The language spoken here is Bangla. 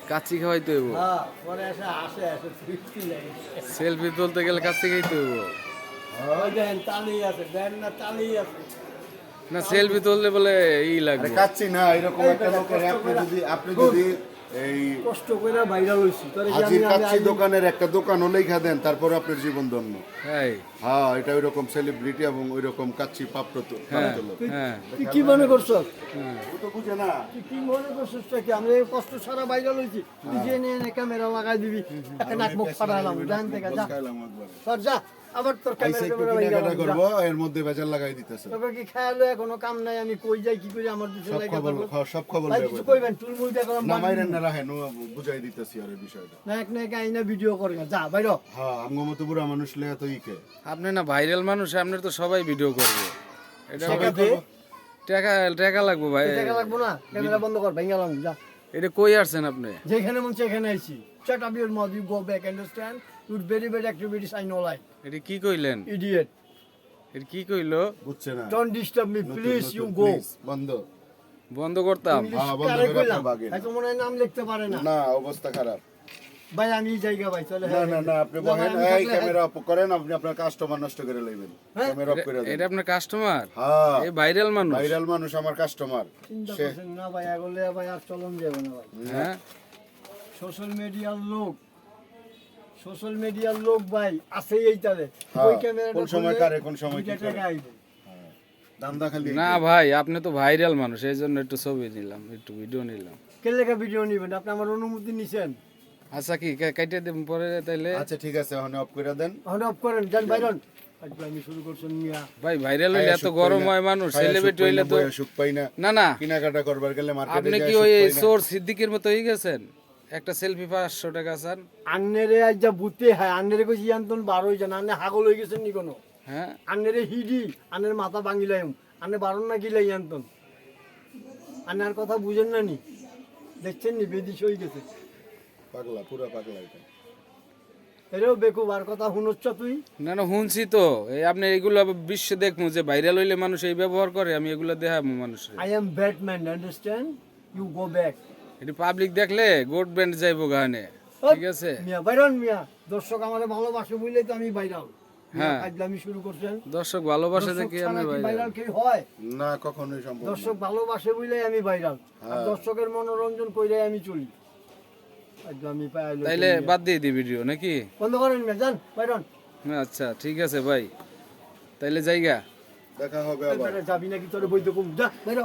কাচ্চি খাওয়াইতে হইব। হ্যাঁ পরে আসে তৃপ্তি লাগে। সেলফি তুলতে গেলে কাচ্চি খাইতে হইব। ওই দেখেন তালি আছে, দেন না তালি আছে। না সেলফি তুললে বলে ই আরে লাগবে। কাচ্চি না, এরকম একটা লোকের আপনি যদি এই কষ্ট করে বাইরে লইছি তোরে কি হাজির আমি কাচ্চি দোকানের একটা দোকান লেখা দেন, তারপর আপনার জীবন ধন্য। হ্যাঁ হ্যাঁ, এটা ওইরকম সেলিব্রিটি এবং ওইরকম কাচ্চি পাত্র তো। হ্যাঁ হ্যাঁ তুই কি মনে করছস? ও তো বুঝে না। তুই কি মনে করছস কি আমরা এই কষ্ট সারা বাইরে লইছি, তুই যে নিয়ে ক্যামেরা লাগাই দিবি, একটা নাক মুখ ফাটালাম জান থেকে যা খাইলাম একবার। সর যা, আবার তোর আইসা একটু ক্যামেরা কেনাকাটা করবো, এর মধ্যে বেজার লাগাই দিতেছে। তোকে কি খেয়ালে কোনো কাম নাই, আমি কই যাই কি করি আমার দিকে সব লাগা খবর থাকবো। সব খবর ভাই দেবো। কিছু কইবেন তুই মুই দেখলাম না মাইরেন না, রাখেন, ও বুঝাই দিতেছি আর এই বিষয়টা। না এক না এক আইনা ভিডিও করে না, যা বাইরে হ্যাঁ, আমগো মতো বুড়া মানুষ লেগে তো ইকে আপনি না ভাইরাল মানুষ, আপনার তো সবাই ভিডিও করবে। এটা টাকা দে, টাকা টাকা লাগবে ভাই। টাকা লাগবো না, ক্যামেরা বন্ধ কর, ভেঙে গেলাম যা। এটা কই আসছেন আপনি? যেখানে মন সেখানে আইছি। Shut up your mouth, you go back, understand? Your very bad activities I know like, এটা কি কইলেন? idiot. এটা কি কইলো? বুঝছে না। Don't disturb me, নতুন, please, নতুন, you go. please, বন্ধ। বন্ধ করতাম। English হ্যাঁ, বন্ধ কারে করে কইলাম? আপনি ভাগেন। হয়তো মনে হয় নাম লিখতে পারে না। না, অবস্থা খারাপ। ভাই আমি এই জায়গা ভাই চলে না না না, আপনি বলেন আমি এই থাকলে- ক্যামেরা অফ করেন, আপনি আপনার কাস্টমার নষ্ট করে লইবেন। হ্যাঁ? ক্যামেরা অফ করে দেন। এটা আপনার কাস্টমার? হ্যাঁ, এই ভাইরাল মানুষ? ভাইরাল মানুষ আমার কাস্টমার। চিন্তা সে করছেন না ভাই, আগলে ভাই আর চলন যাবে না ভাই। হ্যাঁ সোশ্যাল মিডিয়ার লোক, সোশ্যাল মিডিয়ার লোক ভাই আছে এইটারে। হ্যাঁ, ওই ক্যামেরাটা কোন সময় খুললে কারে, কোন সময় কি 2 করে। টাকা আইবে। দান্দা খালি না ভাই, আপনি তো ভাইরাল মানুষ, এই জন্য একটু ছবি নিলাম, একটু ভিডিও নিলাম। কে লেখা ভিডিও নিবেন? আপনি আমার অনুমতি নিছেন? আচ্ছা কি কাইটে দেব পরে তাইলে? আচ্ছা ঠিক আছে, এখন অফ করে দেন। এখন অফ করেন, যান বাইরন। আজকে আমি শুরু করছেন মিয়া। ভাই ভাইরাল হইলে এত গরম হয় মানুষ, সেলিব্রিটি হইলে তো সুখ পাই না। না না। কেনাকাটা করবার গেলে মার্কেটে আপনি কি ওই চোর সিদ্দিকের মতো হয়ে গেছেন? একটা সেলফি 500 টাকা চান? আন্নেরে আজ যা বুতে হয়, আন্নেরে কইছি আন্তন 12 জন, আন্নে হাগল হয়ে গেছেন নি কোনো? হ্যাঁ আন্নেরে হিডি, আন্নের মাথা ভাঙিলাম, আন্নে 12 না গিলাই আন্তন। আন্নার কথা বুঝেন না নি? দেখছেন নি বেদিস হয়ে গেছে। পাগলা, পুরা পাগলা এটা। এরেও বেকুব, আর কথা শুনছ তুই? না না শুনছি তো, এই আপনি এগুলো বিশ্ব দেখমু যে ভাইরাল হইলে মানুষ এই ব্যবহার করে, আমি এগুলো দেখাবো মানুষের। I am Batman, understand? You go back. এটা পাবলিক দেখলে গোট ব্যান্ড যাইবো গানে, ঠিক আছে? মিয়া বাইরন মিয়া, দর্শক আমারে ভালোবাসে বুঝলেই তো আমি ভাইরাল। হ্যাঁ। আমি শুরু করছেন। দর্শক ভালোবাসা দর্শক দেখি ছাড়া আমি কি ভাইরাল। ভাইরাল কি হয়? না, কখনোই সম্ভব না। দর্শক ভালোবাসে বুঝলেই আমি ভাইরাল, আর দর্শকের মনোরঞ্জন কইরে আমি চলি। আজ আমি পাইলো তাইলে বাদ দিয়ে দি ভিডিও নাকি? বন্ধ করেন মিয়া, যান বাইরন। আচ্ছা ঠিক আছে ভাই, তাইলে জায়গা দেখা হবে আবার। যাবি নাকি তোর বইতে কম, যা বাইর।